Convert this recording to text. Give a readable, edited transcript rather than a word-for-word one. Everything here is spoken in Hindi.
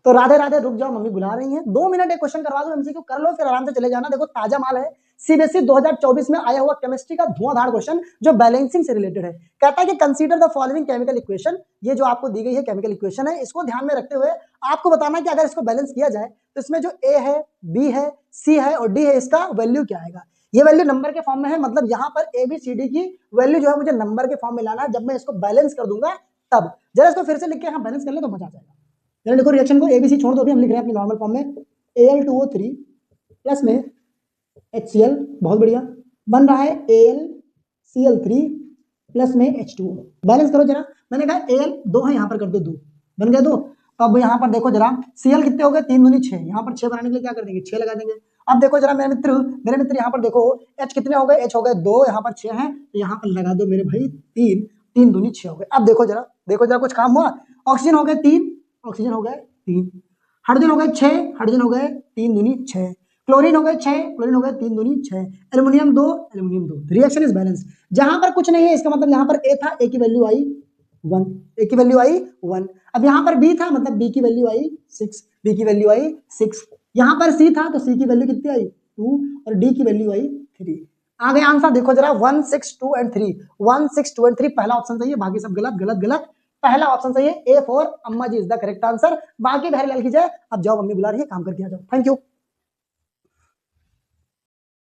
तो राधे राधे, रुक जाओ, मम्मी बुला रही हैं, 2 मिनट एक क्वेश्चन करवा दो, एमसीक्यू कर लो, फिर आराम से चले जाना। देखो ताजा माल है, सीबीएसई 2024 में आया हुआ केमिस्ट्री का धुआंधार क्वेश्चन जो बैलेंसिंग से रिलेटेड है। कहता है कि consider the following chemical equation, ये जो आपको दी गई है केमिकल इक्वेशन है, इसको ध्यान में रखते हुए आपको बताना कि अगर इसको बैलेंस किया जाए तो इसमें जो ए है, बी है, सी है और डी है, इसका वैल्यू क्या आएगा। ये वैल्यू नंबर के फॉर्म में है, मतलब यहाँ पर ए बी सी डी की वैल्यू जो है मुझे नंबर के फॉर्म में लाना है। जब मैं इसको बैलेंस कर दूंगा तब, जरा इसको फिर से लिख के हम बैलेंस कर ले तो मजा आ जाएगा। जरा देखो रिएक्शन को, एबीसी छोड़ दो, अभी हम लिख रहे हैं अपनी नॉर्मल फॉर्म में, Al2O3 प्लस में HCl, बहुत बढ़िया, बन रहा है AlCl3 प्लस में H2O। बैलेंस करो जरा, मैंने कहा Al 2 है, यहाँ पर कर दो 2, बन गए 2। अब यहाँ पर देखो जरा, Cl कितने हो गए, 3 दूनी 6, यहाँ पर 6 बनाने के लिए क्या कर देंगे, 6 लगा देंगे। अब देखो जरा मेरे मित्र यहाँ पर देखो, H कितने हो गए, H हो गए 2, यहाँ पर 6 है, तो यहाँ पर लगा दो मेरे भाई 3, 3 दूनी 6 हो गए। अब देखो जरा कुछ काम हुआ। ऑक्सीजन हो गए 3, ऑक्सीजन हो गए 3, हाइड्रोजन हो गए 6, हाइड्रोजन हो गए 3 दूनी 6, क्लोरीन हो गए 6, क्लोरीन हो गए 3 दूनी 6, aluminium 2, aluminium 2। Reaction is balance. जहां पर कुछ नहीं है इसका मतलब यहाँ पर ए था, ए की वैल्यू आई 1, ए की वैल्यू आई 1। अब यहाँ पर बी था, मतलब बी की वैल्यू आई 6, बी की वैल्यू आई 6। यहाँ पर सी था तो सी की वैल्यू कितनी आई 2 और डी की वैल्यू आई 3। आ गया आंसर, देखो जरा 1, 6, 2 एंड 3, 1, 6, 2 एंड 3 पहला ऑप्शन सही है, बाकी सब गलत गलत गलत। पहला ऑप्शन सही है, ए फॉर अम्मा जी इज द करेक्ट आंसर। बाकी बहरलाल की जाए, अब जाओ मम्मी बुला रही है, काम करके आ जाओ। Thank you.